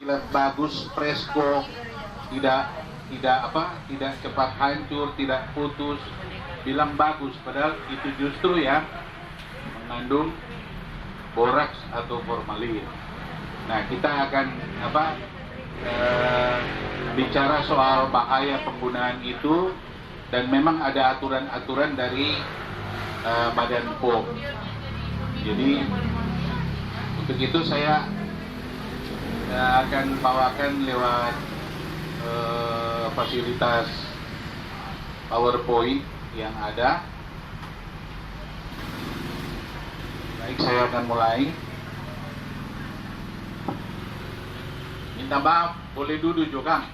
bagus, presko, tidak cepat hancur, tidak putus, bilang bagus, padahal itu justru yang mengandung boraks atau formalin. Nah, kita akan bicara soal bahaya penggunaan itu, dan memang ada aturan-aturan dari Badan POM. Jadi untuk itu saya akan bawakan lewat fasilitas PowerPoint yang ada. Baik, saya akan mulai. Minta maaf, boleh duduk juga?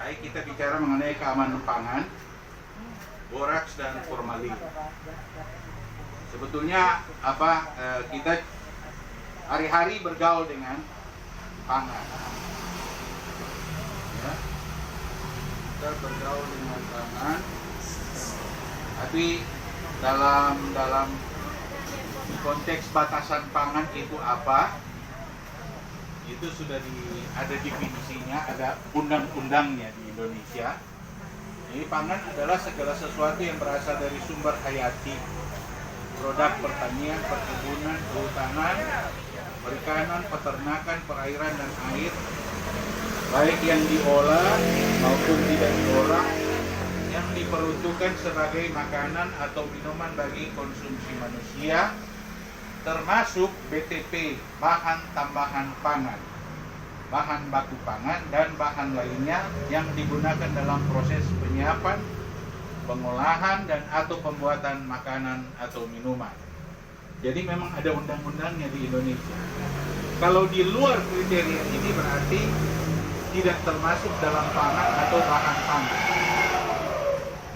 Baik, kita bicara mengenai keamanan pangan, boraks dan formalin. Sebetulnya kita hari-hari bergaul dengan pangan. Ya, kita bergaul dengan pangan, tapi dalam konteks batasan pangan itu apa? Itu sudah ada definisinya, ada undang-undangnya di Indonesia. Ini pangan adalah segala sesuatu yang berasal dari sumber hayati, produk pertanian, perkebunan, kehutanan, perikanan, peternakan, perairan, dan air, baik yang diolah maupun tidak diolah, yang diperuntukkan sebagai makanan atau minuman bagi konsumsi manusia, termasuk BTP, bahan tambahan pangan, bahan baku pangan, dan bahan lainnya yang digunakan dalam proses penyiapan, pengolahan, dan atau pembuatan makanan atau minuman. Jadi memang ada undang-undangnya di Indonesia. Kalau di luar kriteria ini berarti tidak termasuk dalam pangan atau bahan pangan.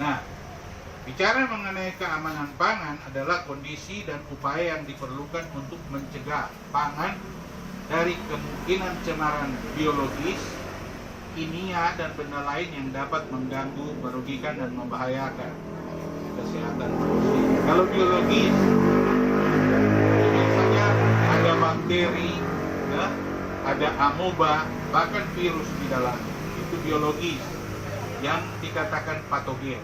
Nah, bicara mengenai keamanan pangan adalah kondisi dan upaya yang diperlukan untuk mencegah pangan dari kemungkinan cemaran biologis, kimia, dan benda lain yang dapat mengganggu, merugikan, dan membahayakan kesehatan manusia. Kalau biologis, biasanya ada bakteri, ya, ada amoeba, bahkan virus di dalam. Itu biologis yang dikatakan patogen.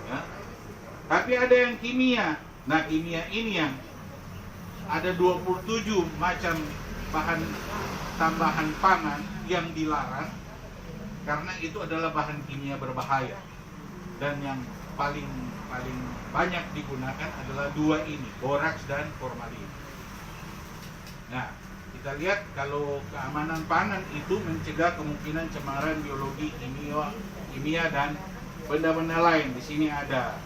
Ya. Tapi ada yang kimia. Nah, kimia ini yang ada 27 macam bahan tambahan pangan yang dilarang karena itu adalah bahan kimia berbahaya. Dan yang paling banyak digunakan adalah dua ini, boraks dan formalin. Nah, kita lihat kalau keamanan pangan itu mencegah kemungkinan cemaran biologi, kimia, dan benda-benda lain. Di sini ada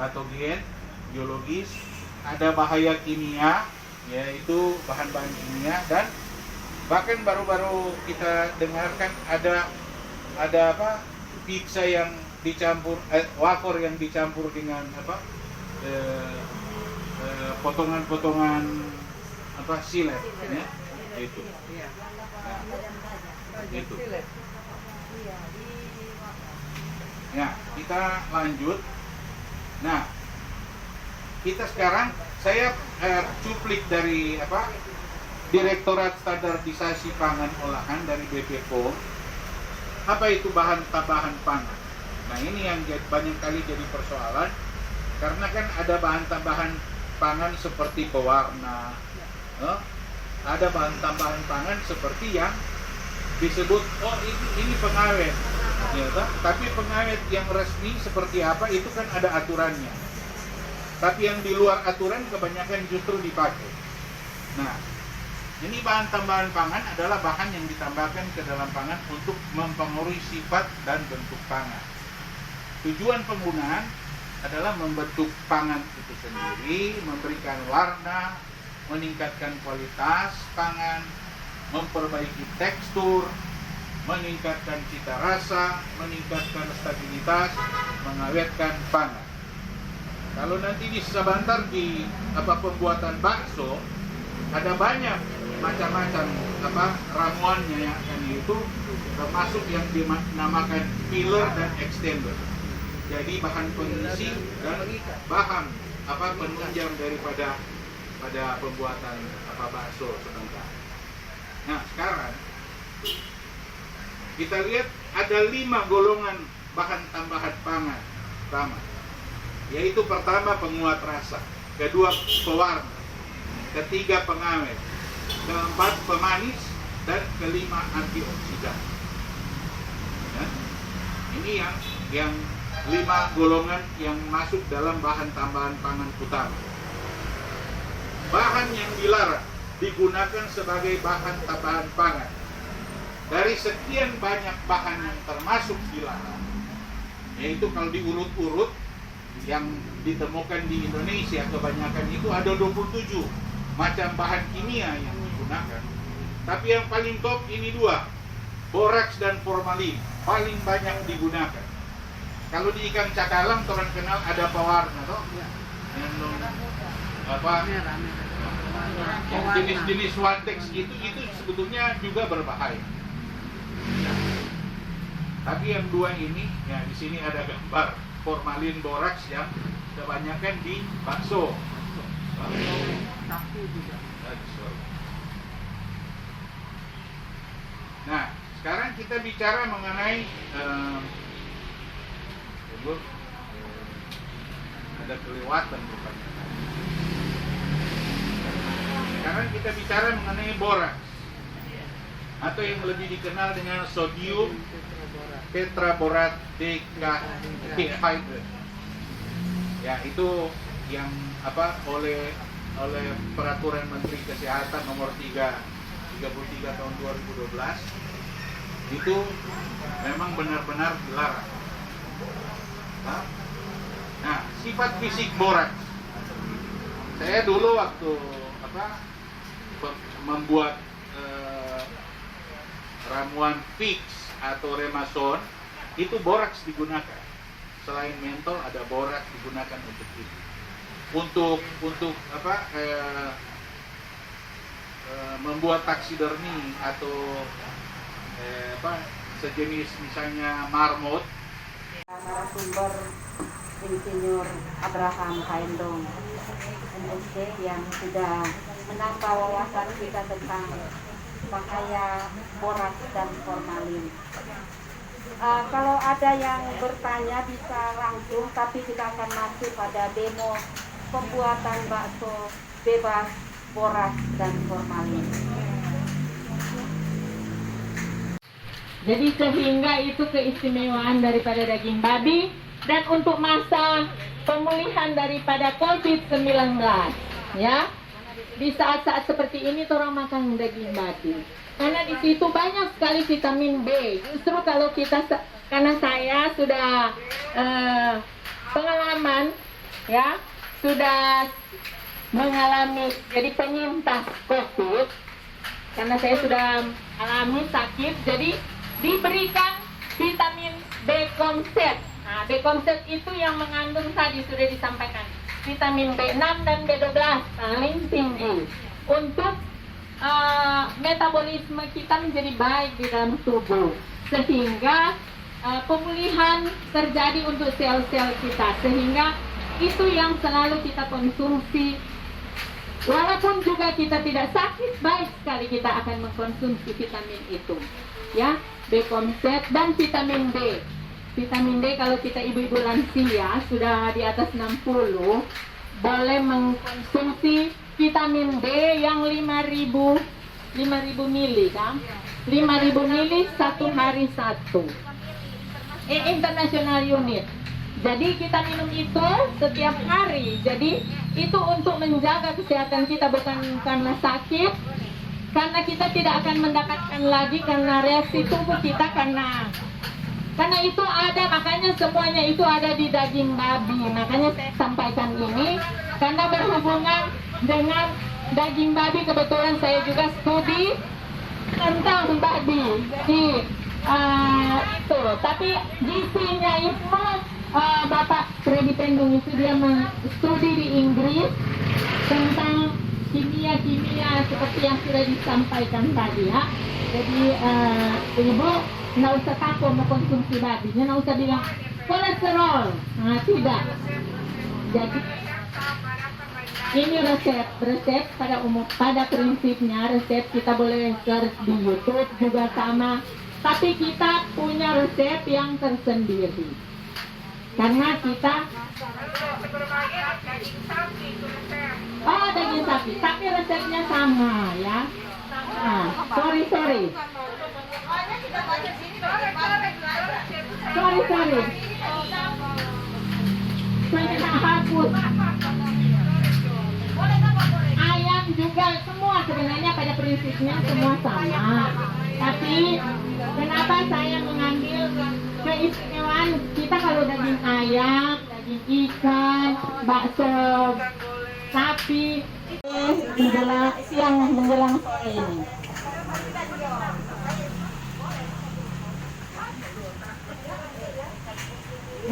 patogen, biologis, ada bahaya kimia, yaitu bahan-bahan kimia, dan bahkan baru-baru kita dengarkan ada pizza yang dicampur, wafer yang dicampur dengan potongan-potongan silet, ya, itu. Nah, itu. Ya, kita lanjut. Nah, kita sekarang saya cuplik dari Direktorat Standarisasi Pangan Olahan dari BPOM. Apa itu bahan tambahan pangan? Nah, ini yang banyak kali jadi persoalan karena kan ada bahan tambahan pangan seperti pewarna, ada bahan tambahan pangan seperti yang disebut ini pengawet, ya, tapi pengawet yang resmi seperti apa itu kan ada aturannya. Tapi yang di luar aturan kebanyakan justru dipakai. Nah, ini bahan tambahan pangan adalah bahan yang ditambahkan ke dalam pangan untuk mempengaruhi sifat dan bentuk pangan. Tujuan penggunaan adalah membentuk pangan itu sendiri, memberikan warna, meningkatkan kualitas pangan, memperbaiki tekstur, meningkatkan cita rasa, meningkatkan stabilitas, mengawetkan pangan. Kalau nanti di sebentar di pembuatan bakso, ada banyak macam-macam ramuannya yang itu, termasuk yang dinamakan filler dan extender. Jadi bahan pengisi dan bahan penunjang daripada pembuatan bakso sebentar. Nah, sekarang kita lihat ada 5 golongan bahan tambahan pangan. Pertama, yaitu pertama penguat rasa, kedua pewarna, ketiga pengawet, keempat pemanis, dan kelima antioksidan. Ya. Ini yang 5 golongan yang masuk dalam bahan tambahan pangan utama. Bahan yang dilarang digunakan sebagai bahan tambahan pangan. Dari sekian banyak bahan yang termasuk dilarang, yaitu kalau diurut-urut yang ditemukan di Indonesia kebanyakan itu ada 27 macam bahan kimia yang digunakan. Tapi yang paling top ini 2, boraks dan formalin, paling banyak digunakan. Kalau di ikan cakalang orang kenal ada pewarna toh, yang yang jenis-jenis wantex itu sebetulnya juga berbahaya. Tapi yang 2 ini, ya di sini ada gambar formalin boraks yang kebanyakan di bakso. Nah, sekarang kita bicara mengenai ada kelewatan rupanya. Sekarang kita bicara mengenai boraks, atau yang lebih dikenal dengan sodium tetraborat decahydrate. Ya, itu yang oleh peraturan Menteri Kesehatan nomor 33 tahun 2012 itu memang benar-benar dilarang. Nah, sifat fisik boraks. Saya dulu waktu membuat ramuan fix atau remason, itu boraks digunakan. Selain mentol ada boraks digunakan untuk itu. Untuk membuat taksidermi atau sejenis misalnya marmot. Narasumber Insinyur Abraham Haindong MSc yang sudah menambah wawasan kita tentang bahaya boraks dan formalin. Kalau ada yang bertanya bisa langsung, tapi kita akan masuk pada demo pembuatan bakso bebas boraks dan formalin. Jadi sehingga itu keistimewaan daripada daging babi, dan untuk masa pemulihan daripada COVID-19, ya. Di saat-saat seperti ini orang makan daging babi. Karena di situ banyak sekali vitamin B. Justru kalau kita, karena saya sudah pengalaman, ya, sudah mengalami jadi penyintas COVID, karena saya sudah alami sakit, jadi diberikan vitamin B-komset. Nah, B-komset itu yang mengandung tadi sudah disampaikan vitamin B6 dan B12 paling tinggi untuk metabolisme kita menjadi baik di dalam tubuh, sehingga pemulihan terjadi untuk sel-sel kita, sehingga itu yang selalu kita konsumsi. Walaupun juga kita tidak sakit, baik sekali kita akan mengkonsumsi vitamin itu, ya, B-komset dan vitamin D. Vitamin D kalau kita ibu-ibu lansia sudah di atas 60, boleh mengkonsumsi vitamin D yang 5.000 mili, kan? 5.000 mili satu hari satu. International unit. Jadi kita minum itu setiap hari. Jadi itu untuk menjaga kesehatan kita, bukan karena sakit, karena kita tidak akan mendapatkan lagi karena reaksi tubuh kita karena Karena itu ada, makanya semuanya itu ada di daging babi. Makanya saya sampaikan ini karena berhubungan dengan daging babi. Kebetulan saya juga studi tentang babi. Jadi itu, tapi gizinya itu Bapak Freddy Pendung itu dia studi di Inggris tentang kimia seperti yang sudah disampaikan tadi ya. Jadi ibu nggak usah takut mau konsumsi babinya, nggak usah bilang kolesterol, tidak. Jadi ini resep pada prinsipnya resep kita boleh search di YouTube juga sama, tapi kita punya resep yang tersendiri karena kita daging sapi, tapi resepnya sama ya. Sorry. Saya tak hapus. Ayam juga semua sebenarnya pada prinsipnya semua sama. Tapi kenapa saya mengambil keistimewaan kita kalau daging ayam, daging ikan, bakso sapi siang menjelang sore ini.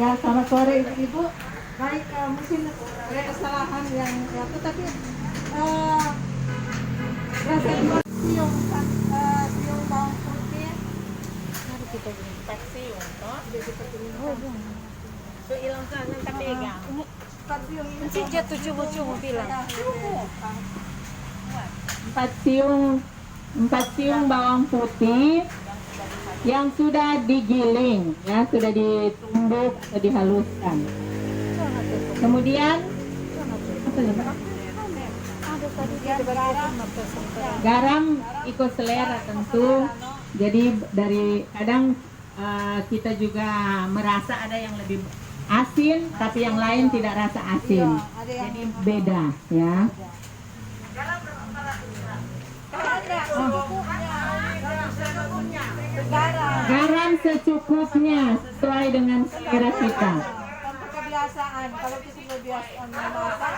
Ya, selamat sore Ibu. Baik, mungkin ada kesalahan yang tapi resep siung bawang putih. Mari kita buat siung, toh? So ilang ka nang kapegang. Mesti jatuh cubu-cubu bilang. Empat siung bawang putih yang sudah digiling, ya sudah ditumbuk atau dihaluskan. Kemudian garam ikut selera tentu. Jadi dari kadang kita juga merasa ada yang lebih asin, tapi yang lain tidak rasa asin. Jadi beda ya. Garam secukupnya sesuai dengan selera kita. Kebiasaan, kalau kita kebiasaan memasak.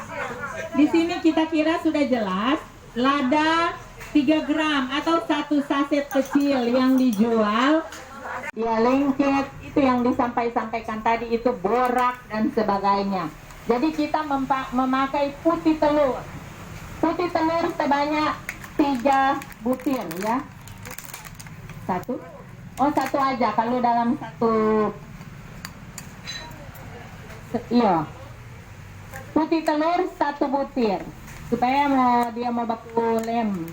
Di sini kita kira sudah jelas, lada 3 gram atau 1 saset kecil yang dijual. Dia lengket, itu yang disampaikan tadi itu borak dan sebagainya. Jadi kita memakai putih telur. Putih telur sebanyak 3 butir ya. Satu aja kalau dalam iya. Putih telur 1 butir supaya dia mau baku lem.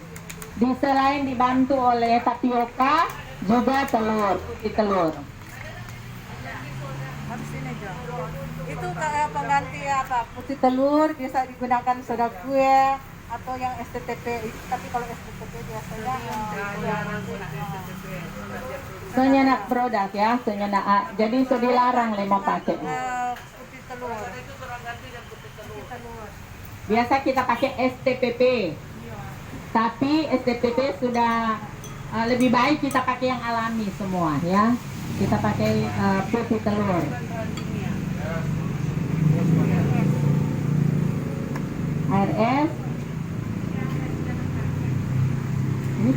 Selain dibantu oleh tapioka juga putih telur. Itu kayak pengganti apa? Putih telur bisa digunakan soda kue atau yang STTP. Tapi kalau STTP biasanya soalnya nak produk ya, soalnya nak jadi sudah dilarang mau pakai. Putih telur. Biasa kita pakai STPP. Tapi STPP sudah lebih baik kita pakai yang alami semua ya. Kita pakai putih telur. Air es. Ini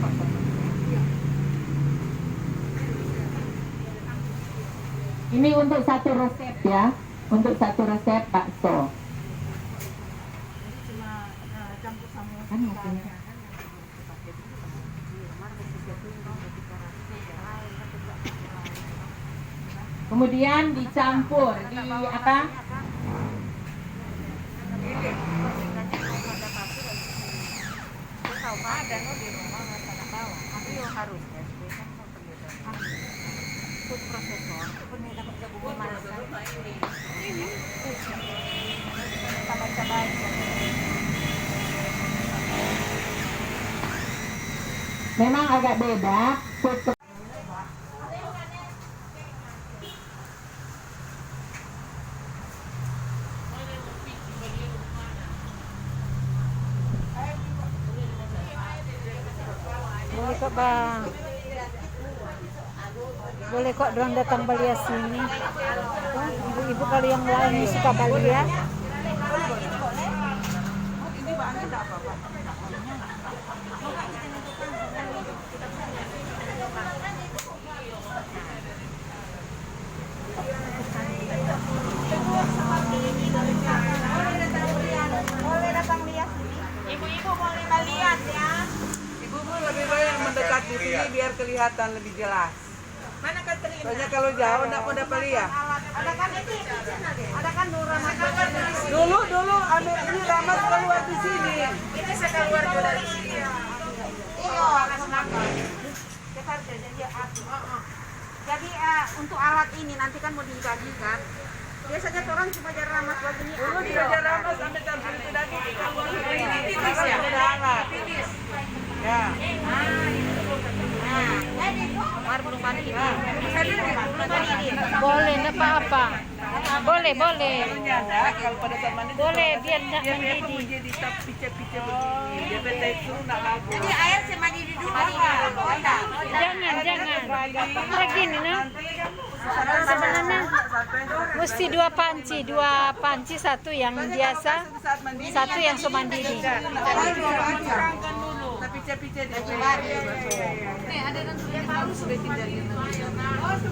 Ini untuk satu resep ya, untuk satu resep bakso. Kan kemudian dicampur di apa? Memang agak beda. Boleh kok bang. Boleh kok dorang datang Balia sini. Oh, ibu-ibu kalau yang lain suka Balia. Boleh datang lihat sini. Ibu-ibu boleh lihat ya. Ibu-ibu lebih baik mendekat di sini biar kelihatan lebih jelas. Mana Katrina? Soalnya kalau jauh enggak mau dapat lihat. Ada kan ini? Ada kan Nur Rahmat. Dulu ambil ini Rahmat keluar di sini. Ini saya keluar juga dari sini. Iya, kita jadi Jadi untuk alat ini nanti kan mau dibagikan. Biasanya orang cuma jar ramas begini. Dulu diajar Rahmat sampai tampil itu tadi keluar ini. Titis ya. Titis. Ya. Mar belum mandi. Boleh, enggak apa-apa. Boleh. Kalau pada saat mandi Boleh, biar enggak dia mendidih. jadi tap pice-pice begini. Dia bete itu enggak bagus. Jadi air saya mandi dulu. Jangan. Begini, nah. Sebenarnya mesti dua panci, satu yang biasa, satu yang semandiri. Tapi pice-pice dia.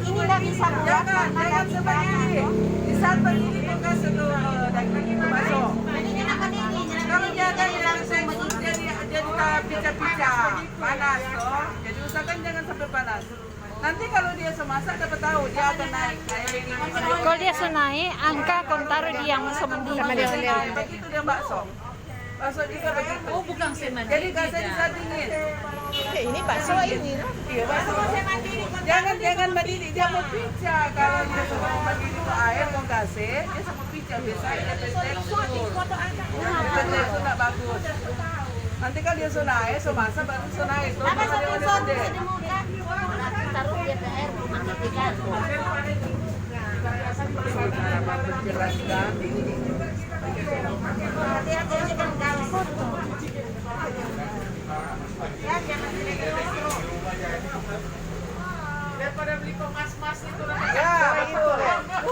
Ini nggak bisa Jangan sebanding. Di saat berdiri kok kasih tuh daging itu masuk. Kalau jaga langsung jadi pica-pica panas toh. Jadi usahakan jangan sampai panas. Nanti kalau dia semasak dapat tahu dia akan naik ini. Kalau dia naik, angka kau taruh di yang semandiri. Begitu dia bakso. Bakso juga begitu. Oh bukan semandiri. Jadi kasih di saat dingin. Ini bakso ini. Iya bakso. Jangan mandiri dia mau pica. Kalau dia mau mandiri air mau kasih dia sama pica biasanya dia tekstur. Itu nggak bagus. Nanti kalau dia sonai, somasa baru sonai. Apa satu taruh dia ke air mematikan. Jelaskan. Hati-hati ini kan galau. Ya jangan daripada beli mas itu Ya betul.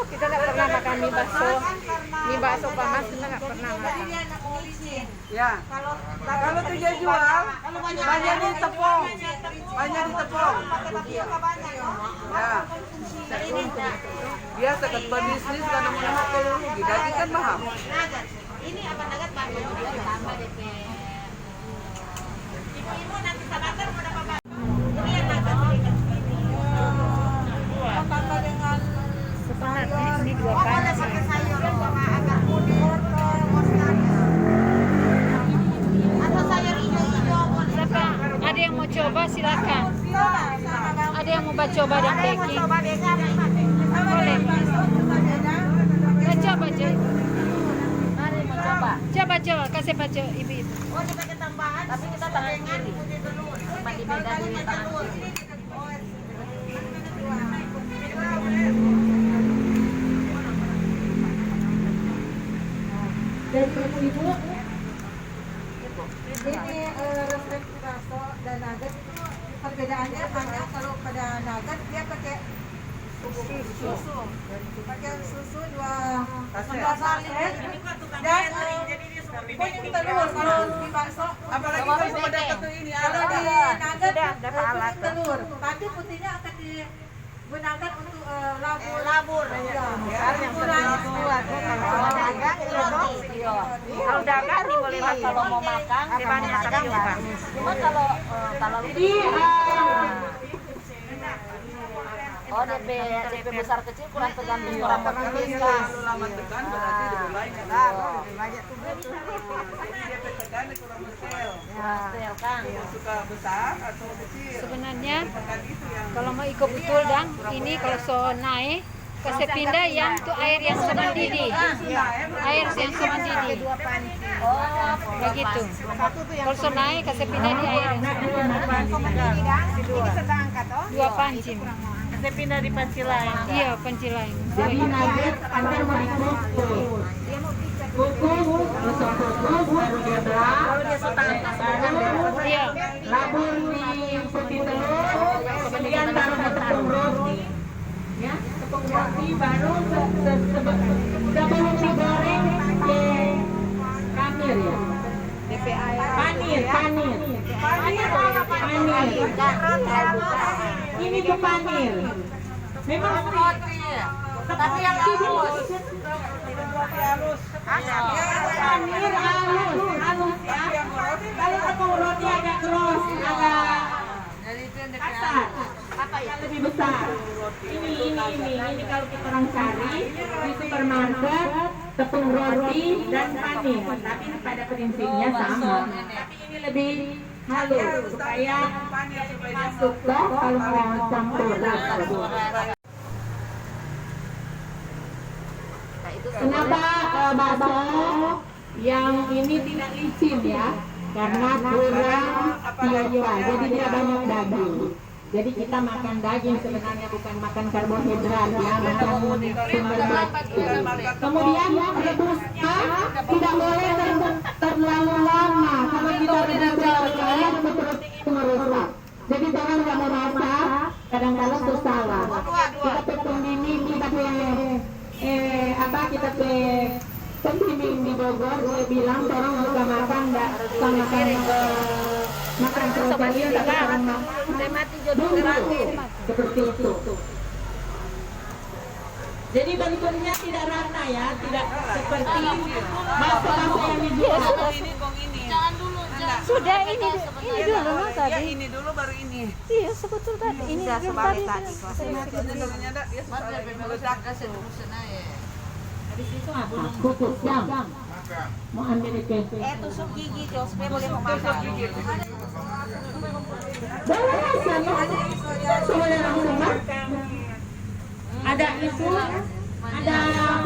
Kita nggak pernah makan mie bakso panas, kita nggak pernah makan. Ya. Kalau tuh dia jual, banyak ditepung. Ya. Biasa kan bisnis karena mau kalau rugi, daging kan mahal. ini apa nagat bantu dia ditambah DP. Ibu nanti sabatar mau dapat apa? Ini yang nagat berikan. Tambah dengan Sebenarnya ini dua Oh, boleh panci. pakai sayur sama agak kuning, wortel, mustard. Atau sayur hijau-hijau boleh. Silakan. Ada yang mau coba silakan. Ada yang mau coba dan baking. Coba beda. Boleh. Coba aja. Mari mau coba. Coba kasih baca ibu itu. Oh, ini pakai tambahan. Tapi kita tangan kiri. Cuma dibeda di tangan kiri. Dan ibu ini resep bakso dan nugget itu perbedaannya hanya kalau pada nugget dia pakai susu. Pakai susu 2 saset dan kuning telur. Kalau di bakso apalagi kalau mau dapat tuh ini kalau di nugget kuning telur. Tapi putihnya akan digunakan untuk labur. Yang sering buat. Kalau dagang nih boleh lah kalau mau makan, banyak tapi juga. Cuma kalau oh DP besar kecil kurang tergantung orang Kalau lama tekan berarti lebih banyak. banyak tuh Dia tekan kurang besar. betul kan. Suka besar atau kecil? sebenarnya Kan itu yang kalau mau ikut betul dan ini kalau so naik kasih pindah yang tuh air yang semandiri. Air yang semandiri. Oh, Begitu. Kalau so naik kasih pindah di air yang semandiri. Dua panci. saya pindah di panci lain. Iya, panci lain. Jadi nugget Anda mau dikukus. Kukus, resep kukus, baru dia belah. Kalau dia setengah Iya. Labur di peti telur, kemudian taruh di tepung roti. roti baru sebelum digoreng pakai panir ya. Panir. Ini tuh panir. Memang roti. Tapi yang halus. Panir halus ya. Kalau kamu roti agak keras, agak kasar. Apa yang lebih besar? Ini kalau kita orang cari di supermarket tepung roti dan panir. Tapi pada prinsipnya sama. Tapi ini lebih halus supaya masuk loh kalau mau campur. Kenapa bakso yang ini tidak licin ya? Karena kurang tiapa, jadi dia banyak daging. Jadi kita makan daging sebenarnya bukan makan karbohidrat ya, makan sumber protein. Kemudian rebusnya tidak boleh terlalu lama. Kalau kita rebus terlalu lama itu merusak. Jadi jangan kamu masak, kadang-kadang itu salah. Kita tepung dini, kita kita pembimbing di Bogor, dia bilang orang suka makan enggak sama makan protein tapi orang makan seperti itu. Jadi bentuknya tidak rata ya, tidak seperti bakso yang dijual. Jangan dulu, sudah ini dulu no, tadi. Ya ini dulu baru ini. Iya, sebetul tadi. Ini belum tadi. Habis itu apa? Kukus jam. Mau ambil itu. Tusuk gigi Jo, supaya boleh memakan. Boleh rasanya. Boleh langsung makan. Ada itu, ada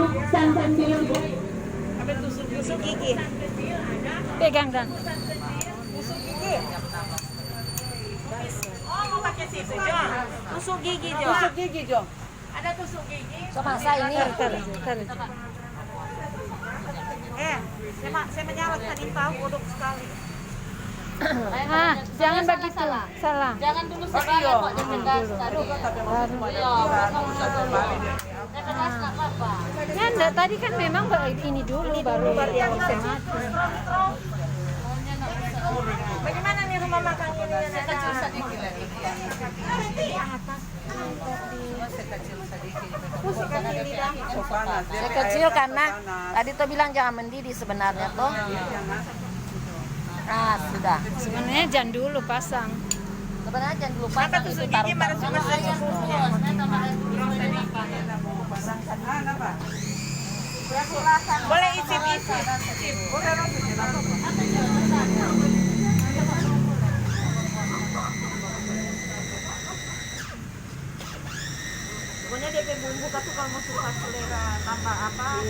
kukusan kecil. Tusuk gigi. Pegang dan. Tusuk gigi. Oh, mau pakai sisi Jo. Tusuk gigi Jo. Tusuk gigi Jo. Ada tusuk gigi. Coba saya ini. Saya menyalat tadi tahu bodoh sekali. Jangan begitu. Salah. Jangan dulu sebalik kok jangan tadi. Ya enggak, tadi kan memang ini dulu baru yang mati. Bagaimana nih rumah makan ini? Kecil sedikit lagi. Kecil karena tadi tuh bilang jangan mendidih sebenarnya tuh. Nah sudah. Sebenarnya jangan dulu pasang. Sebenarnya jangan lupa itu taruh. Boleh icip-icip. Pokoknya DP bumbu kan tuh kalau mau suka selera tambah apa?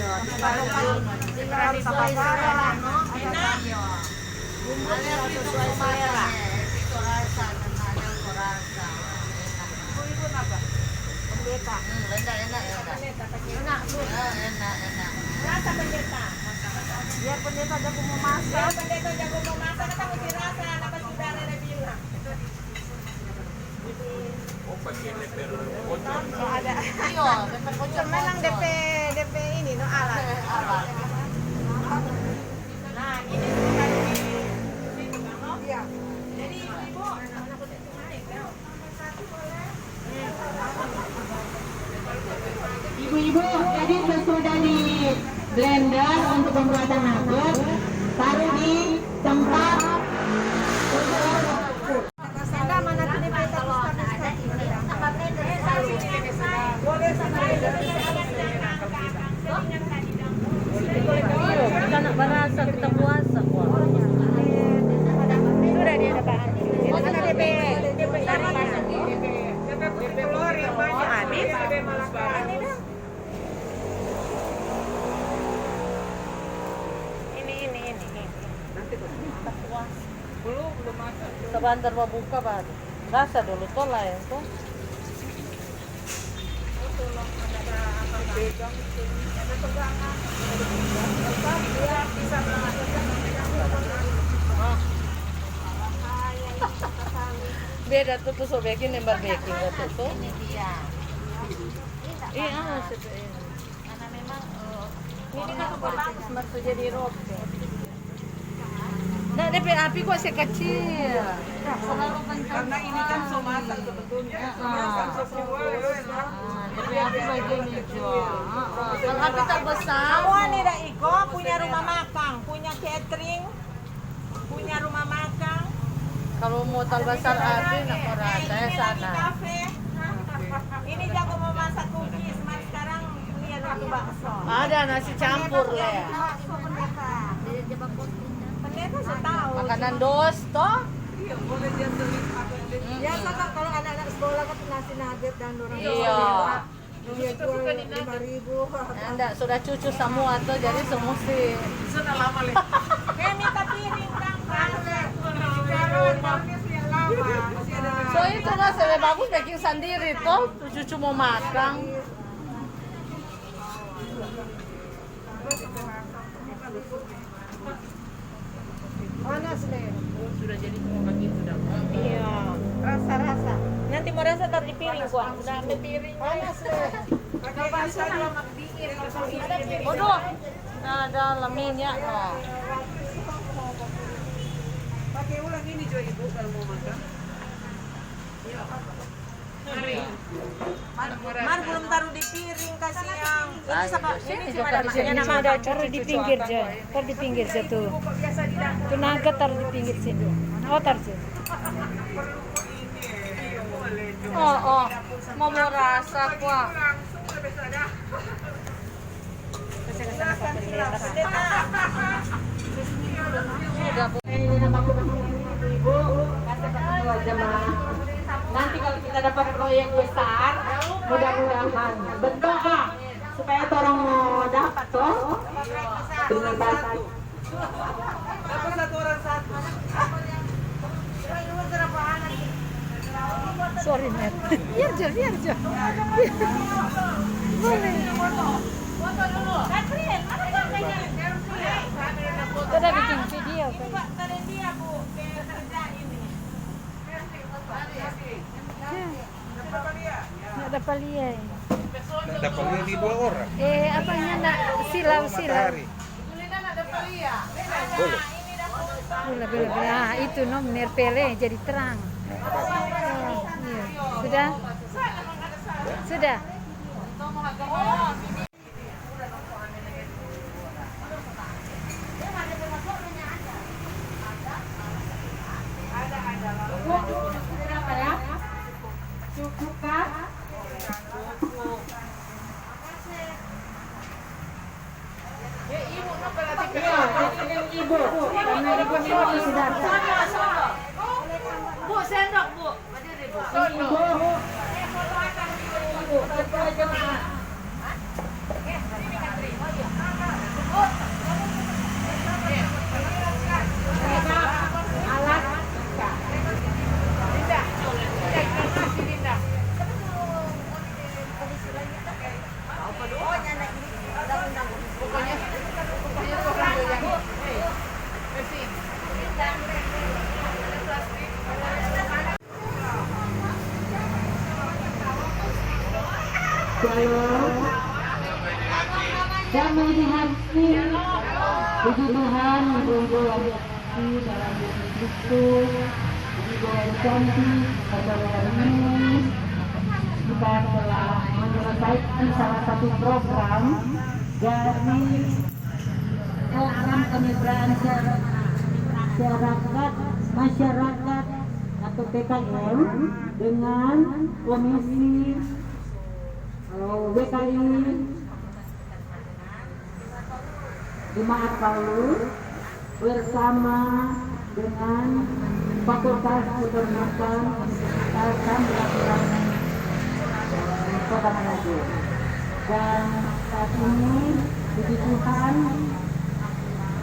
Tambah garam, enak. Bumbu sesuai selera. Itu rasa dan ada rasa. Ibu apa? Pendeta. Enak. Rasa pendeta. Biar pendeta jago memasak. Pendeta jago memasak, kita mesti rasa apa saudara ada bilang. Ada. Iya, benar bocor. Memang DP ini no alat. Nah, ini bukan di Iya. Jadi Ibu Ibu-ibu, jadi sesudah di blender untuk pembuatan nugget, taruh di tempat Kita nak berasa kita puasa kok. Sudah dia ada bahan. Ada DP telur yang banyak habis. Ini. Belum masak. Sebentar mau buka baru. Rasa dulu tolak ya tuh. Beda tuh tusuk baking dan baking tuh. Ini dia. Iya, CPN. Karena memang Ini kan bagus baru jadi roket. Nah, DP api kok sekecil. Karena ini kan somasa sebetulnya. DP api bagian hijau. Kalau api terbesar. Kamu nih Iko punya rumah makan, punya catering, punya rumah makan. Kalau mau terbesar api nak orang saya sana. Kafe. Ini jago memasak cookies, mas sekarang punya roti bakso. Ada nasi campur lah ya. Bakso pendeta. Pendeta setahu. Makanan dos toh. Biasa kan kalau anak-anak sekolah kan nasi nugget dan orang Iya. Dia jual 5.000. Enggak, sudah cucu semua tuh jadi semusi. Minta piring dong, So itu nggak lebih bagus bikin sendiri toh. Cucu mau makan. Panas nih. Sudah jadi begitu dah. Iya, rasa-rasa. Nanti mau rasa taruh di piring gua. Udah ambil piring. Panas nih. Pakai bakso lemak dingin. Waduh, nah ada minyak no. Pakai ulang ini Jo Ibu kalau mau makan. Mar belum taruh di piring kasih yang ini sama ini cuma ada Ini cuma ada taruh di pinggir aja. Taruh di pinggir satu. Itu nugget taruh di pinggir sini. Oh taruh sini. Oh, mau rasa kuah. Nanti kalau kita dapat proyek besar, mudah-mudahan berdoa supaya orang mau dapat toh dengan batas. dapat satu orang satu. Sorry Net. Biar aja. Boleh. Foto dulu. Catherine, mana gambarnya? Kita udah bikin video kan. Tarik dia Bu, kerja ini. Nggak ada paliai. Dapat ini 2 orang. Apanya nak silau. Boleh. Boleh. Ah, itu no merpele jadi terang. Oh, iya. Sudah. Berapa ya? Cukup kah? Iya, dengan ibu. Karena ibu ini sudah datang. Bu, sendok Bu. Ibu. Ibu, ketua jemaah. Alat. Shalom. Damai di hati. Puji Tuhan, ibu-ibu yang dikasihi dalam Yesus Kristus, ibu yang cantik, saudara ini, kita telah menyelesaikan salah satu program dari program kemitraan masyarakat atau PKM dengan Komisi WKI Jemaat Paulus bersama dengan Fakultas Peternakan Universitas Sambilan Kota Manado. Dan saat ini puji Tuhan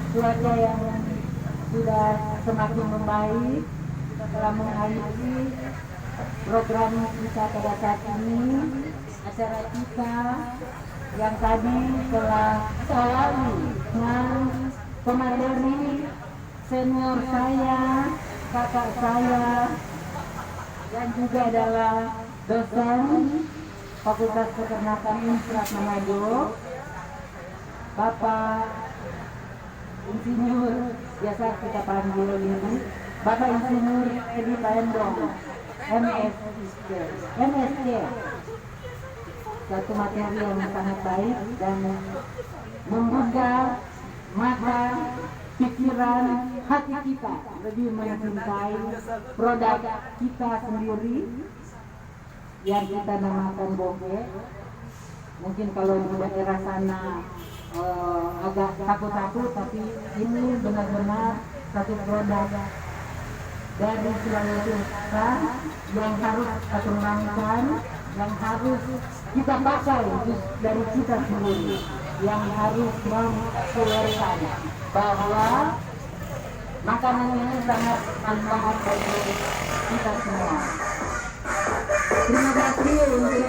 cuaca yang sudah semakin membaik. Kita telah mengakhiri program kita pada saat ini. Acara kita yang tadi telah selalu dengan pemateri senior saya, kakak saya, dan juga adalah dosen Fakultas Peternakan Unsrat Manado, Bapak Insinyur, biasa kita panggil ini, Bapak Insinyur Edi Paendong, MSc, satu materi yang sangat baik dan membuka mata, pikiran, hati kita lebih mencintai produk kita sendiri yang kita namakan Boke. Mungkin kalau di daerah sana agak takut-takut, tapi ini benar-benar satu produk dari Sulawesi Utara yang harus kita kembangkan, yang harus kita pakai dari kita sendiri, yang harus mempopulerkan bahwa makanan ini sangat manfaat bagi kita semua. Terima kasih untuk